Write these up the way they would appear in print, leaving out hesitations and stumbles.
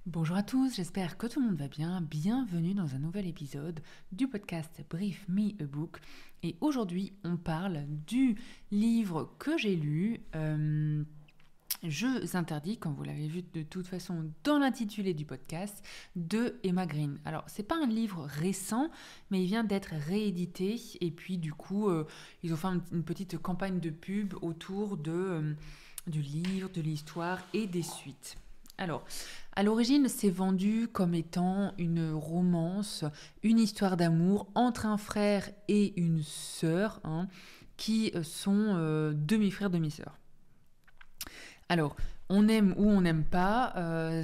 Bonjour à tous, j'espère que tout le monde va bien. Bienvenue dans un nouvel épisode du podcast Brief Me a Book. Et aujourd'hui, on parle du livre que j'ai lu, Jeux interdits, comme vous l'avez vu de toute façon dans l'intitulé du podcast, de Emma Green. Alors, c'est pas un livre récent, mais il vient d'être réédité. Et puis, du coup, ils ont fait une petite campagne de pub autour du livre, de l'histoire et des suites. Alors, à l'origine, c'est vendu comme étant une romance, une histoire d'amour entre un frère et une sœur, qui sont demi-frères, demi-sœurs. Alors, on aime ou on n'aime pas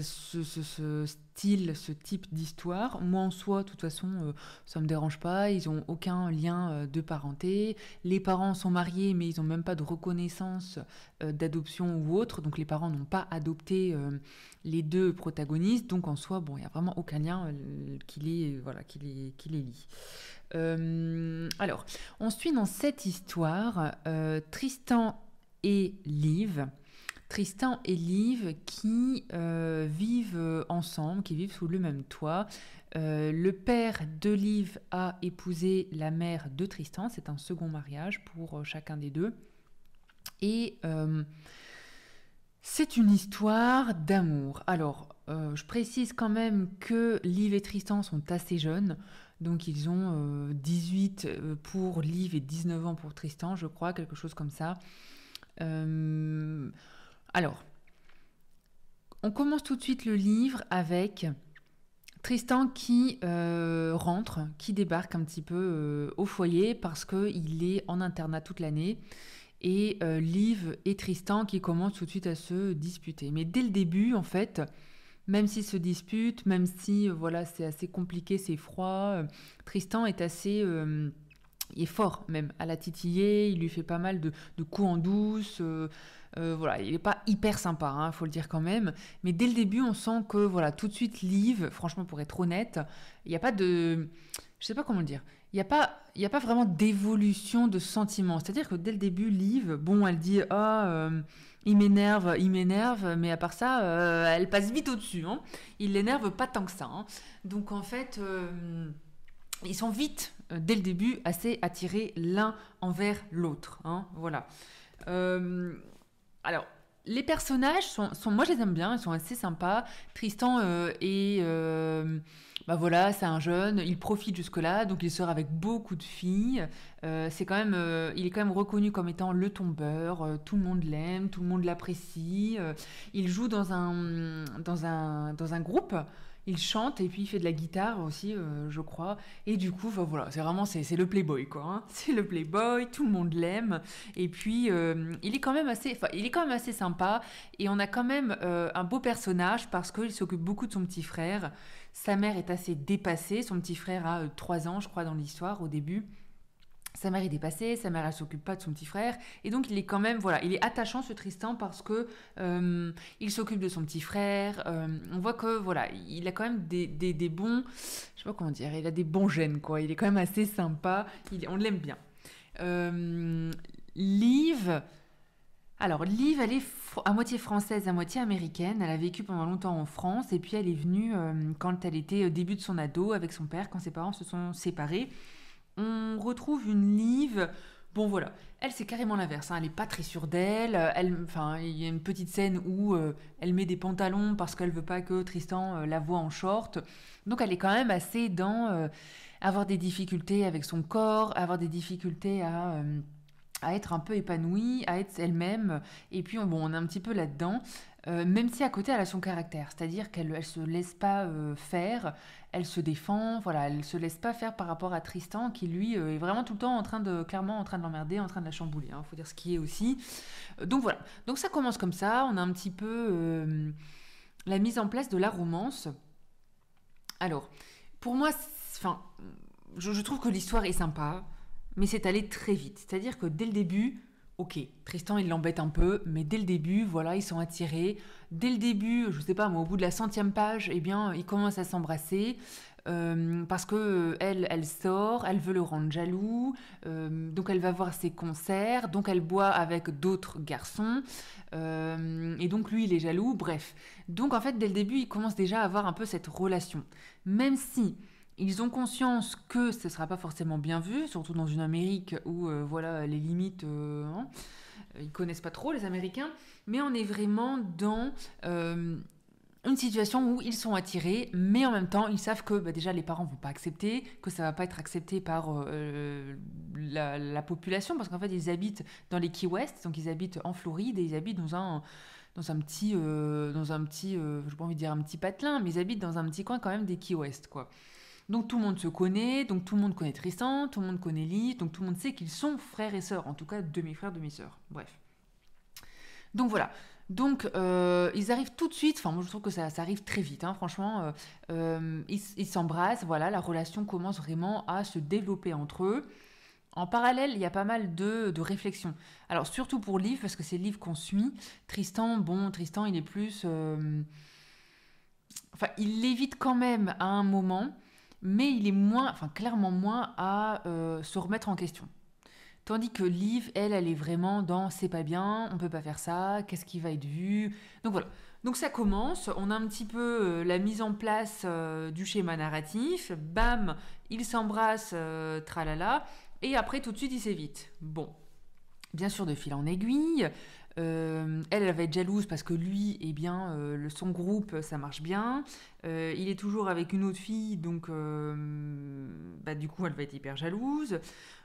ce style, ce type d'histoire. Moi, en soi, de toute façon, ça me dérange pas. Ils ont aucun lien de parenté. Les parents sont mariés, mais ils n'ont même pas de reconnaissance d'adoption ou autre. Donc, les parents n'ont pas adopté les deux protagonistes. Donc, en soi, bon, il n'y a vraiment aucun lien qui les lie. Alors, on suit dans cette histoire Tristan et Liv. Tristan et Liv qui vivent ensemble, qui vivent sous le même toit. Le père de Liv a épousé la mère de Tristan, c'est un second mariage pour chacun des deux. Et c'est une histoire d'amour. Alors, je précise quand même que Liv et Tristan sont assez jeunes. Donc, ils ont 18 pour Liv et 19 ans pour Tristan, je crois, quelque chose comme ça. Alors, on commence tout de suite le livre avec Tristan qui rentre, qui débarque un petit peu au foyer parce qu'il est en internat toute l'année. Et Liv et Tristan qui commencent tout de suite à se disputer. Mais dès le début, en fait, même s'ils se disputent, même si voilà, c'est assez compliqué, c'est froid, Tristan est assez... il est fort même à la titiller, il lui fait pas mal de coups en douce, voilà, il est pas hyper sympa, faut le dire quand même, mais dès le début on sent que voilà, tout de suite Liv, franchement pour être honnête, il n'y a pas de... Je sais pas comment le dire, il n'y a pas vraiment d'évolution de sentiments, c'est-à-dire que dès le début Liv, bon elle dit « Ah, il m'énerve, mais à part ça, elle passe vite au-dessus, il l'énerve pas tant que ça, donc en fait... ils sont vite, dès le début, assez attirés l'un envers l'autre. Voilà. Alors, les personnages moi je les aime bien, ils sont assez sympas. Tristan bah voilà, c'est un jeune, il profite jusque-là, donc il sort avec beaucoup de filles. C'est quand même, il est quand même reconnu comme étant le tombeur. Tout le monde l'aime, tout le monde l'apprécie. Il joue dans un groupe. Il chante et puis il fait de la guitare aussi, je crois. Et du coup, voilà, c'est le playboy, quoi. C'est le playboy, tout le monde l'aime. Et puis, il est quand même assez sympa. Et on a quand même un beau personnage parce qu'il s'occupe beaucoup de son petit frère. Sa mère est assez dépassée. Son petit frère a 3 ans, je crois, dans l'histoire, au début. Sa mère est dépassée, sa mère elle s'occupe pas de son petit frère, et donc il est quand même, voilà, il est attachant ce Tristan parce que il s'occupe de son petit frère. On voit que voilà, il a quand même des bons, je sais pas comment dire, il a des bons gènes quoi. Il est quand même assez sympa, on l'aime bien. Liv, alors Liv, elle est à moitié française, à moitié américaine. Elle a vécu pendant longtemps en France, et puis elle est venue quand elle était au début de son ado avec son père, quand ses parents se sont séparés. On retrouve une Liv, bon voilà, elle c'est carrément l'inverse, elle est pas très sûre d'elle, il y a une petite scène où elle met des pantalons parce qu'elle veut pas que Tristan la voie en short, donc elle est quand même assez dans avoir des difficultés avec son corps, avoir des difficultés à être un peu épanouie, à être elle-même, et puis on est un petit peu là-dedans, même si à côté elle a son caractère, c'est-à-dire qu'elle se laisse pas faire, elle se défend, voilà, elle se laisse pas faire par rapport à Tristan qui lui est vraiment tout le temps clairement en train de l'emmerder, en train de la chambouler, faut dire ce qui est aussi. Donc voilà, donc ça commence comme ça, on a un petit peu la mise en place de la romance. Alors, pour moi, je trouve que l'histoire est sympa, mais c'est allé très vite. C'est-à-dire que dès le début, ok, Tristan il l'embête un peu, mais dès le début, voilà, ils sont attirés. Dès le début, je sais pas, moi, au bout de la 100e page, eh bien, ils commencent à s'embrasser. parce que elle sort, elle veut le rendre jaloux, donc elle va voir ses concerts, donc elle boit avec d'autres garçons, et donc lui il est jaloux, bref. Donc en fait dès le début ils commencent déjà à avoir un peu cette relation, même si ils ont conscience que ce ne sera pas forcément bien vu, surtout dans une Amérique où voilà les limites, ils connaissent pas trop les Américains, mais on est vraiment dans une situation où ils sont attirés, mais en même temps, ils savent que déjà les parents vont pas accepter, que ça va pas être accepté par la population, parce qu'en fait, ils habitent dans les Key West, donc ils habitent en Floride et ils habitent dans un petit, j'ai pas envie de dire un petit patelin, mais ils habitent dans un petit coin quand même des Key West, quoi. Donc tout le monde se connaît, donc tout le monde connaît Tristan, tout le monde connaît Liv, donc tout le monde sait qu'ils sont frères et sœurs, en tout cas demi-frères, demi-sœurs, bref. Donc voilà. Donc ils arrivent tout de suite, enfin moi je trouve que ça arrive très vite, hein, franchement, ils s'embrassent, voilà, la relation commence vraiment à se développer entre eux. En parallèle, il y a pas mal de réflexions. Alors surtout pour Liv, parce que c'est Liv qu'on suit. Tristan, il est plus... Enfin, il l'évite quand même à un moment, mais il est moins, enfin clairement moins à se remettre en question. Tandis que Liv, elle est vraiment dans c'est pas bien, on peut pas faire ça, qu'est-ce qui va être vu. Donc voilà. Donc ça commence, on a un petit peu la mise en place du schéma narratif. Bam, ils s'embrassent, tralala. Et après, tout de suite, ils s'évitent. Bon, bien sûr, de fil en aiguille. Elle va être jalouse parce que lui, eh bien, son groupe, ça marche bien. Il est toujours avec une autre fille, donc du coup, elle va être hyper jalouse.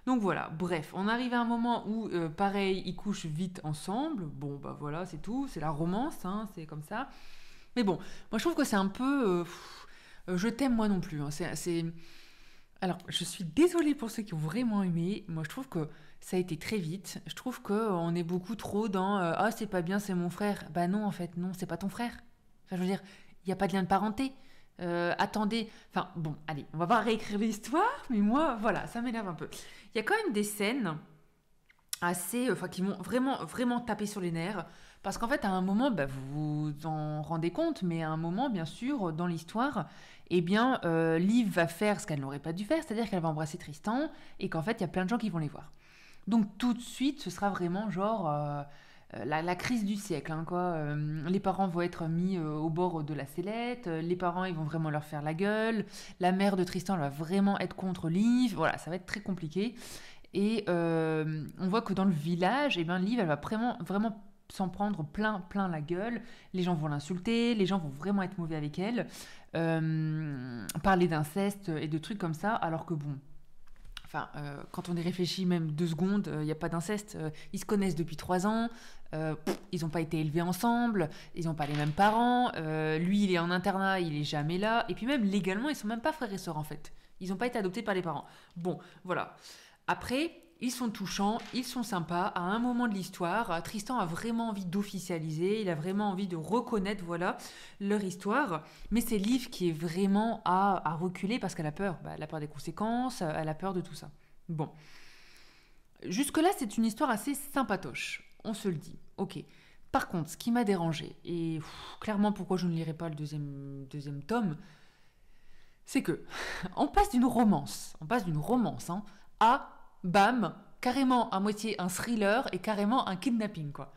Donc voilà, bref, on arrive à un moment où, pareil, ils couchent vite ensemble. Bon, bah voilà, c'est tout, c'est la romance, hein, c'est comme ça. Mais bon, moi je trouve que c'est un peu... je t'aime moi non plus. Hein, Alors, je suis désolée pour ceux qui ont vraiment aimé. Moi je trouve que ça a été très vite. Je trouve qu'on est beaucoup trop dans ah, c'est pas bien, c'est mon frère. Bah non, en fait, non, c'est pas ton frère. Enfin, je veux dire, il n'y a pas de lien de parenté. Attendez. Enfin, bon, allez, on va pas réécrire l'histoire, mais moi, voilà, ça m'énerve un peu. Il y a quand même des scènes assez. Enfin, qui m'ont vraiment, vraiment tapé sur les nerfs. Parce qu'en fait, à un moment, vous vous en rendez compte, mais à un moment, bien sûr, dans l'histoire, eh bien, Liv va faire ce qu'elle n'aurait pas dû faire, c'est-à-dire qu'elle va embrasser Tristan, et qu'en fait, il y a plein de gens qui vont les voir. Donc tout de suite, ce sera vraiment genre la crise du siècle, hein, quoi. Les parents vont être mis au bord de la sellette, les parents ils vont vraiment leur faire la gueule, la mère de Tristan elle va vraiment être contre Liv, voilà, ça va être très compliqué. Et on voit que dans le village, eh bien, Liv elle va vraiment, vraiment s'en prendre plein la gueule, les gens vont l'insulter, les gens vont vraiment être mauvais avec elle, parler d'inceste et de trucs comme ça, alors que bon... Enfin, quand on y réfléchit même 2 secondes, il n'y a pas d'inceste. Ils se connaissent depuis 3 ans. Ils n'ont pas été élevés ensemble. Ils n'ont pas les mêmes parents. Lui, il est en internat, il est jamais là. Et puis même légalement, ils sont même pas frères et sœurs en fait. Ils n'ont pas été adoptés par les parents. Bon, voilà. Après, ils sont touchants, ils sont sympas. À un moment de l'histoire, Tristan a vraiment envie d'officialiser, il a vraiment envie de reconnaître, voilà, leur histoire. Mais c'est Liv qui est vraiment à reculer parce qu'elle a peur. Elle a peur des conséquences, elle a peur de tout ça. Bon. Jusque-là, c'est une histoire assez sympatoche. On se le dit. Ok. Par contre, ce qui m'a dérangé, et clairement pourquoi je ne lirai pas le deuxième tome, c'est que on passe d'une romance, hein, à bam, carrément à moitié un thriller et carrément un kidnapping, quoi.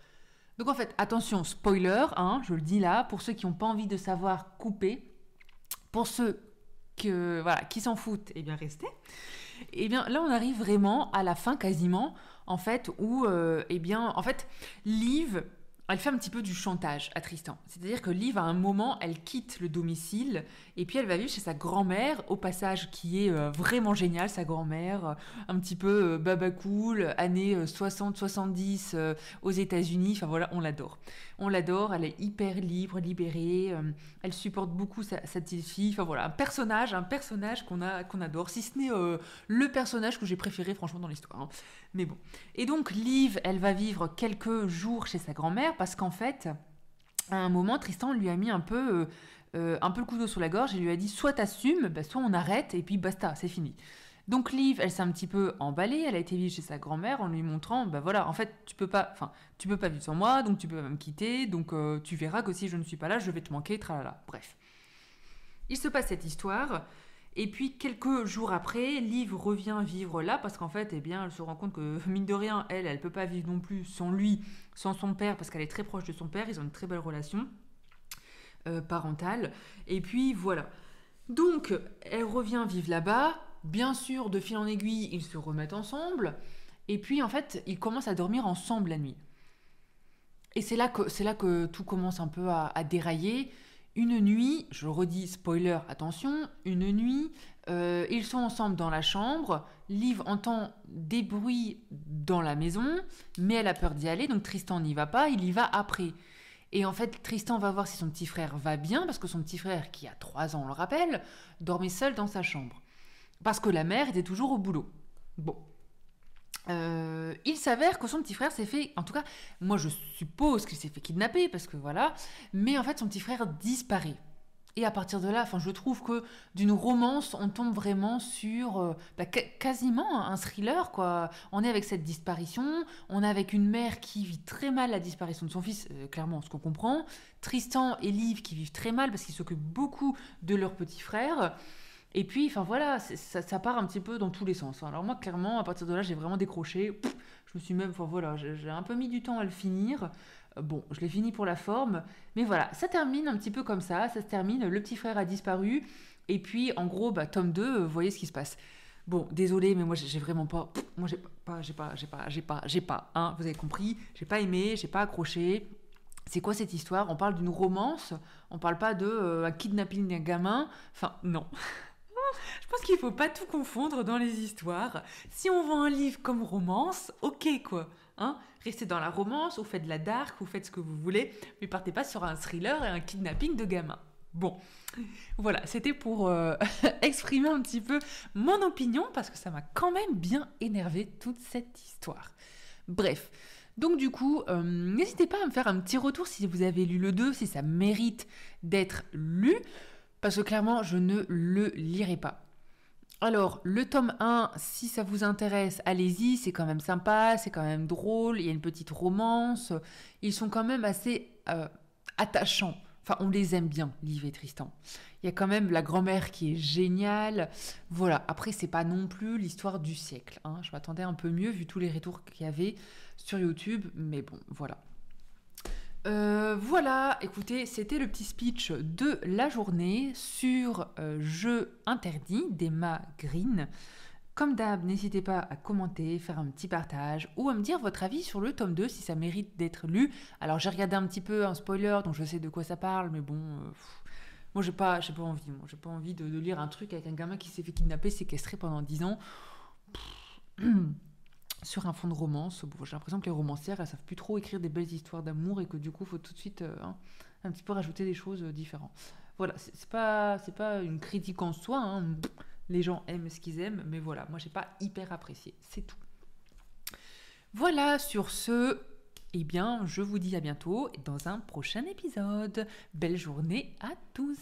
Donc en fait, attention, spoiler, hein, je le dis là, pour ceux qui n'ont pas envie de savoir, couper. Pour ceux qui s'en foutent, eh bien restez. Eh bien là, on arrive vraiment à la fin quasiment, en fait, où, en fait, Liv, elle fait un petit peu du chantage à Tristan. C'est-à-dire que Liv, à un moment, elle quitte le domicile et puis elle va vivre chez sa grand-mère, au passage, qui est vraiment géniale, sa grand-mère, un petit peu baba cool, années 60-70 aux États-Unis. Enfin voilà, on l'adore. On l'adore, elle est hyper libre, libérée, elle supporte beaucoup sa petite fille. Enfin voilà, un personnage qu'on adore, si ce n'est le personnage que j'ai préféré, franchement, dans l'histoire. Hein. Mais bon. Et donc, Liv, elle va vivre quelques jours chez sa grand-mère parce qu'en fait, à un moment, Tristan lui a mis un peu le couteau sous la gorge et lui a dit soit t'assumes, soit on arrête et puis basta, c'est fini. Donc Liv, elle s'est un petit peu emballée, elle a été vivre chez sa grand-mère en lui montrant, voilà, en fait, tu peux pas vivre sans moi, donc tu peux pas me quitter, donc tu verras que si je ne suis pas là, je vais te manquer, tralala. Bref. Il se passe cette histoire. Et puis quelques jours après, Liv revient vivre là parce qu'en fait, eh bien, elle se rend compte que mine de rien, elle peut pas vivre non plus sans lui, sans son père, parce qu'elle est très proche de son père. Ils ont une très belle relation parentale. Et puis voilà. Donc, elle revient vivre là-bas. Bien sûr, de fil en aiguille, ils se remettent ensemble. Et puis, en fait, ils commencent à dormir ensemble la nuit. Et c'est là que tout commence un peu à dérailler. Une nuit, je le redis, spoiler, attention, une nuit, ils sont ensemble dans la chambre. Liv entend des bruits dans la maison, mais elle a peur d'y aller, donc Tristan n'y va pas, il y va après. Et en fait, Tristan va voir si son petit frère va bien, parce que son petit frère, qui a 3 ans, on le rappelle, dormait seul dans sa chambre. Parce que la mère était toujours au boulot. Bon. Il s'avère que son petit frère s'est fait, en tout cas, moi je suppose qu'il s'est fait kidnapper, parce que voilà, mais en fait son petit frère disparaît. Et à partir de là, enfin, je trouve que d'une romance, on tombe vraiment sur quasiment un thriller, quoi. On est avec cette disparition, on est avec une mère qui vit très mal la disparition de son fils, clairement, ce qu'on comprend. Tristan et Liv qui vivent très mal parce qu'ils s'occupent beaucoup de leur petit frère. Et puis, enfin voilà, ça part un petit peu dans tous les sens. Alors moi, clairement, à partir de là, j'ai vraiment décroché. Je me suis même, enfin voilà, j'ai un peu mis du temps à le finir. Bon, je l'ai fini pour la forme, mais voilà, ça termine un petit peu comme ça se termine, le petit frère a disparu, et puis en gros, tome 2, vous voyez ce qui se passe. Bon, désolé, mais moi j'ai vraiment pas, moi j'ai pas, hein, vous avez compris, j'ai pas aimé, j'ai pas accroché. C'est quoi cette histoire? On parle d'une romance, on parle pas de un kidnapping d'un gamin, enfin non. Je pense qu'il faut pas tout confondre dans les histoires. Si on vend un livre comme romance, ok quoi. Hein, restez dans la romance, ou faites de la dark, ou faites ce que vous voulez, mais partez pas sur un thriller et un kidnapping de gamin. Bon, voilà, c'était pour exprimer un petit peu mon opinion, parce que ça m'a quand même bien énervé toute cette histoire. Bref, donc du coup, n'hésitez pas à me faire un petit retour si vous avez lu le 2, si ça mérite d'être lu, parce que clairement, je ne le lirai pas. Alors, le tome 1, si ça vous intéresse, allez-y, c'est quand même sympa, c'est quand même drôle, il y a une petite romance, ils sont quand même assez attachants. Enfin, on les aime bien, Liv et Tristan. Il y a quand même la grand-mère qui est géniale. Voilà, après, c'est pas non plus l'histoire du siècle, hein. Je m'attendais un peu mieux vu tous les retours qu'il y avait sur YouTube, mais bon, voilà. Voilà, écoutez, c'était le petit speech de la journée sur Jeux interdits d'Emma Green. Comme d'hab, n'hésitez pas à commenter, faire un petit partage ou à me dire votre avis sur le tome 2 si ça mérite d'être lu. Alors j'ai regardé un petit peu un spoiler, donc je sais de quoi ça parle, mais bon, moi j'ai pas envie. Moi, j'ai pas envie de lire un truc avec un gamin qui s'est fait kidnapper, séquestrer pendant 10 ans. Sur un fond de romance. Bon, j'ai l'impression que les romancières, elles savent plus trop écrire des belles histoires d'amour et que du coup, il faut tout de suite un petit peu rajouter des choses différentes. Voilà, c'est pas une critique en soi, hein. Les gens aiment ce qu'ils aiment, mais voilà, moi j'ai pas hyper apprécié, c'est tout. Voilà, sur ce, eh bien, je vous dis à bientôt dans un prochain épisode. Belle journée à tous.